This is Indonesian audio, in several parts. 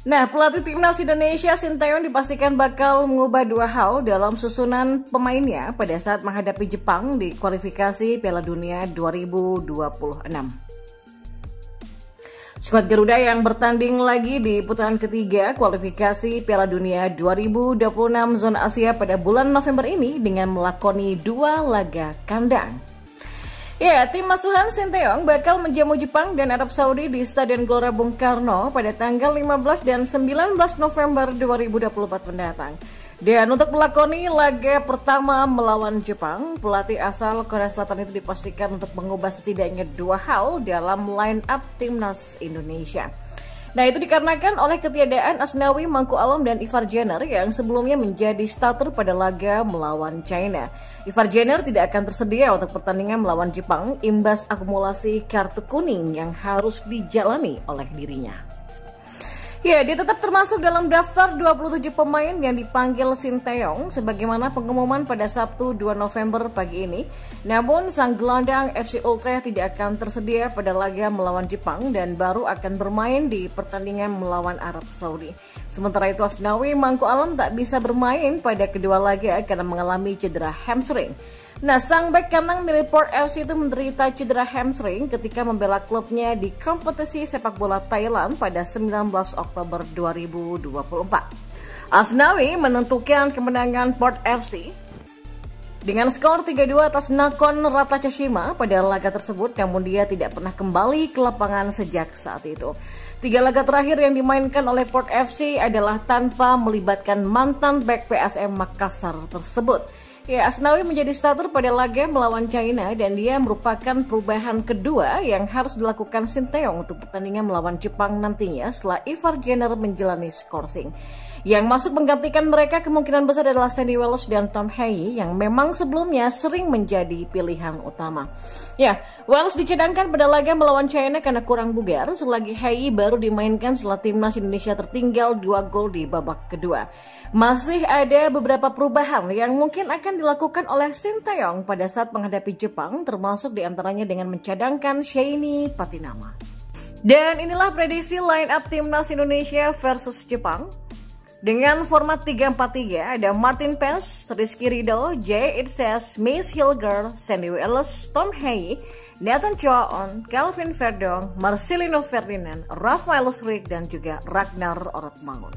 Nah, pelatih timnas Indonesia Sinteyong dipastikan bakal mengubah dua hal dalam susunan pemainnya pada saat menghadapi Jepang di kualifikasi Piala Dunia 2026. Skuad Garuda yang bertanding lagi di putaran ketiga kualifikasi Piala Dunia 2026 zona Asia pada bulan November ini dengan melakoni 2 laga kandang. Ya, tim asuhan Sinteyong bakal menjamu Jepang dan Arab Saudi di Stadion Gelora Bung Karno pada tanggal 15 dan 19 November 2024 mendatang. Dan untuk melakoni laga pertama melawan Jepang, pelatih asal Korea Selatan itu dipastikan untuk mengubah setidaknya 2 hal dalam line up timnas Indonesia. Nah, itu dikarenakan oleh ketiadaan Asnawi Mangku Alam dan Ivar Jenner yang sebelumnya menjadi starter pada laga melawan China. Ivar Jenner tidak akan tersedia untuk pertandingan melawan Jepang imbas akumulasi kartu kuning yang harus dijalani oleh dirinya. Ya, dia tetap termasuk dalam daftar 27 pemain yang dipanggil Sinteyong sebagaimana pengumuman pada Sabtu 2 November pagi ini. Namun, sang gelandang FC Ultra tidak akan tersedia pada laga melawan Jepang dan baru akan bermain di pertandingan melawan Arab Saudi. Sementara itu, Asnawi Mangku Alam tak bisa bermain pada kedua laga karena mengalami cedera hamstring. Nah, sang bek kanan milik Port FC itu menderita cedera hamstring ketika membela klubnya di kompetisi sepak bola Thailand pada 19 Oktober 2024. Asnawi menentukan kemenangan Port FC dengan skor 3-2 atas Nakhon Ratchasima pada laga tersebut, namun dia tidak pernah kembali ke lapangan sejak saat itu. 3 laga terakhir yang dimainkan oleh Port FC adalah tanpa melibatkan mantan bek PSM Makassar tersebut. Ya, Asnawi menjadi starter pada laga melawan China dan dia merupakan perubahan kedua yang harus dilakukan Sinteyong untuk pertandingan melawan Jepang nantinya setelah Ivar Jenner menjalani skorsing. Yang masuk menggantikan mereka kemungkinan besar adalah Sandy Wells dan Tom Haye yang memang sebelumnya sering menjadi pilihan utama. Ya, Wells dicadangkan pada laga melawan China karena kurang bugar, selagi Haye baru dimainkan setelah timnas Indonesia tertinggal 2 gol di babak kedua. Masih ada beberapa perubahan yang mungkin akan dilakukan oleh Sinteyong pada saat menghadapi Jepang, termasuk diantaranya dengan mencadangkan Sheini Patinama. Dan inilah prediksi line up timnas Indonesia versus Jepang. Dengan format 3-4-3 ada Martin Pes, Rizky Ridho, Jay Itzes, Mace Hilger, Sandy Wells, Tom Haye, Nathan Choaon, Calvin Verdong, Marcelino Ferdinand, Rafael Srik, dan juga Ragnar Oratmangun.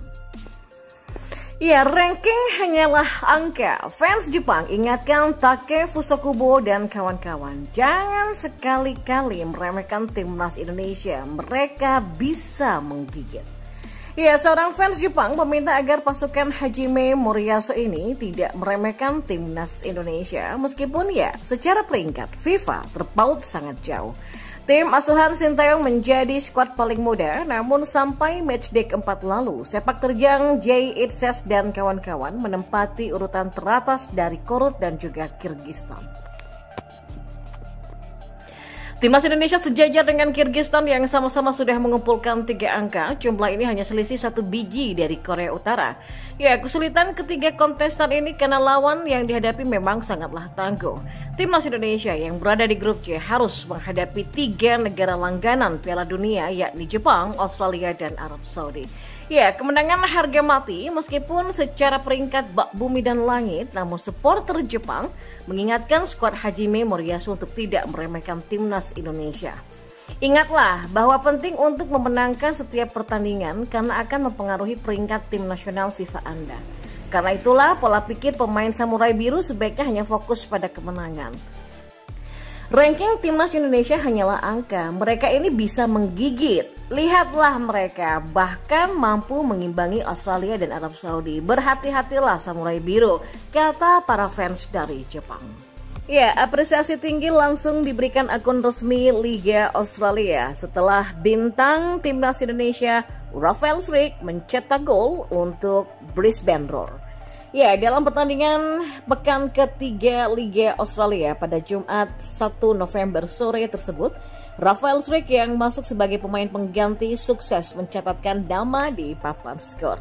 Ya, ranking hanyalah angka. Fans Jepang ingatkan Take Fusokubo dan kawan-kawan. Jangan sekali-kali meremehkan timnas Indonesia. Mereka bisa menggigit. Ya, seorang fans Jepang meminta agar pasukan Hajime Moriyasu ini tidak meremehkan timnas Indonesia meskipun ya secara peringkat FIFA terpaut sangat jauh. Tim asuhan Sinteyong menjadi skuad paling muda, namun sampai matchday keempat lalu, sepak terjang Jay Itzes dan kawan-kawan menempati urutan teratas dari Korut dan juga Kirgistan. Timnas Indonesia sejajar dengan Kirgistan yang sama-sama sudah mengumpulkan 3 angka. Jumlah ini hanya selisih 1 biji dari Korea Utara. Ya, kesulitan ketiga kontestan ini karena lawan yang dihadapi memang sangatlah tangguh. Timnas Indonesia yang berada di grup C harus menghadapi 3 negara langganan Piala Dunia yakni Jepang, Australia, dan Arab Saudi. Ya, kemenangan harga mati meskipun secara peringkat bak bumi dan langit, namun supporter Jepang mengingatkan skuad Hajime Moriyasu untuk tidak meremehkan timnas Indonesia. Ingatlah bahwa penting untuk memenangkan setiap pertandingan karena akan mempengaruhi peringkat tim nasional FIFA Anda. Karena itulah pola pikir pemain Samurai Biru sebaiknya hanya fokus pada kemenangan. Ranking timnas Indonesia hanyalah angka, mereka ini bisa menggigit. Lihatlah mereka, bahkan mampu mengimbangi Australia dan Arab Saudi. Berhati-hatilah Samurai Biru, kata para fans dari Jepang. Ya, apresiasi tinggi langsung diberikan akun resmi Liga Australia setelah bintang timnas Indonesia Rafael Srik mencetak gol untuk Brisbane Roar. Ya, dalam pertandingan pekan ketiga Liga Australia pada Jumat 1 November sore tersebut, Rafael Srik yang masuk sebagai pemain pengganti sukses mencatatkan nama di papan skor.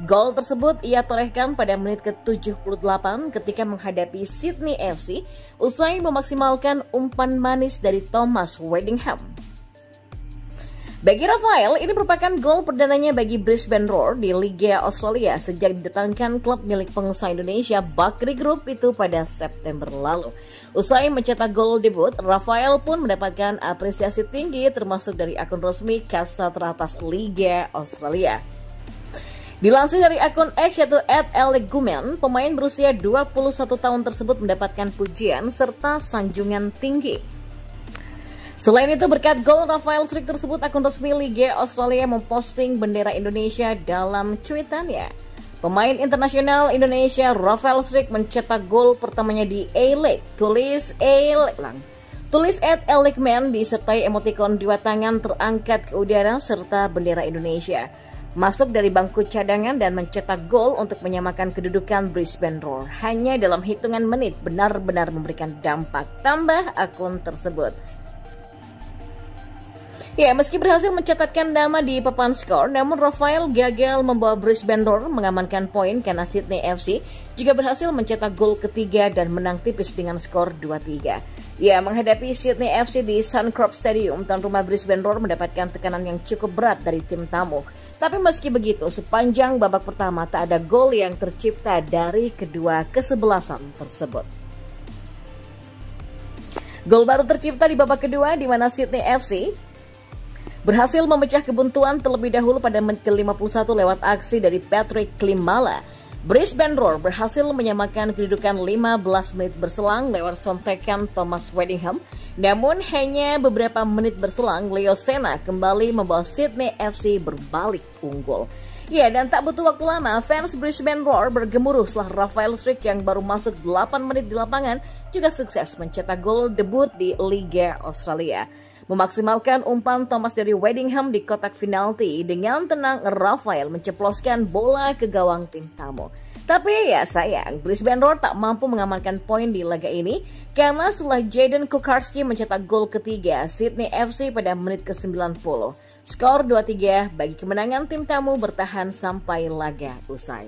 Gol tersebut ia torehkan pada menit ke-78 ketika menghadapi Sydney FC usai memaksimalkan umpan manis dari Thomas Weddingham. Bagi Rafael, ini merupakan gol perdananya bagi Brisbane Roar di Liga Australia sejak didatangkan klub milik pengusaha Indonesia Bakri Group itu pada September lalu. Usai mencetak gol debut, Rafael pun mendapatkan apresiasi tinggi termasuk dari akun resmi kasta teratas Liga Australia. Dilansir dari akun X yaitu @alegumen, pemain berusia 21 tahun tersebut mendapatkan pujian serta sanjungan tinggi. Selain itu, berkat gol Rafael Struijk tersebut, akun resmi Liga Australia memposting bendera Indonesia dalam cuitannya. Pemain internasional Indonesia Rafael Struijk mencetak gol pertamanya di A-League. Tulis @alegumen disertai emotikon dua tangan terangkat ke udara serta bendera Indonesia. Masuk dari bangku cadangan dan mencetak gol untuk menyamakan kedudukan Brisbane Roar. Hanya dalam hitungan menit benar-benar memberikan dampak, tambah akun tersebut. Ya, meski berhasil mencatatkan nama di papan skor, namun Rafael gagal membawa Brisbane Roar mengamankan poin karena Sydney FC juga berhasil mencetak gol ketiga dan menang tipis dengan skor 2-3. Ya, menghadapi Sydney FC di Suncorp Stadium, tuan rumah Brisbane Roar mendapatkan tekanan yang cukup berat dari tim tamu. Tapi meski begitu, sepanjang babak pertama tak ada gol yang tercipta dari kedua kesebelasan tersebut. Gol baru tercipta di babak kedua di mana Sydney FC berhasil memecah kebuntuan terlebih dahulu pada menit ke-51 lewat aksi dari Patrick Klimala. Brisbane Roar berhasil menyamakan kedudukan 15 menit berselang lewat sontekan Thomas Weddingham. Namun hanya beberapa menit berselang, Leo Sena kembali membawa Sydney FC berbalik unggul. Ya, dan tak butuh waktu lama, fans Brisbane Roar bergemuruh setelah Rafael Struijk yang baru masuk 8 menit di lapangan juga sukses mencetak gol debut di Liga Australia. Memaksimalkan umpan Thomas dari Weddingham di kotak penalti, dengan tenang Rafael menceploskan bola ke gawang tim tamu. Tapi ya sayang, Brisbane Roar tak mampu mengamankan poin di laga ini karena setelah Jayden Kucharski mencetak gol ketiga Sydney FC pada menit ke-90. Skor 2-3 bagi kemenangan tim tamu bertahan sampai laga usai.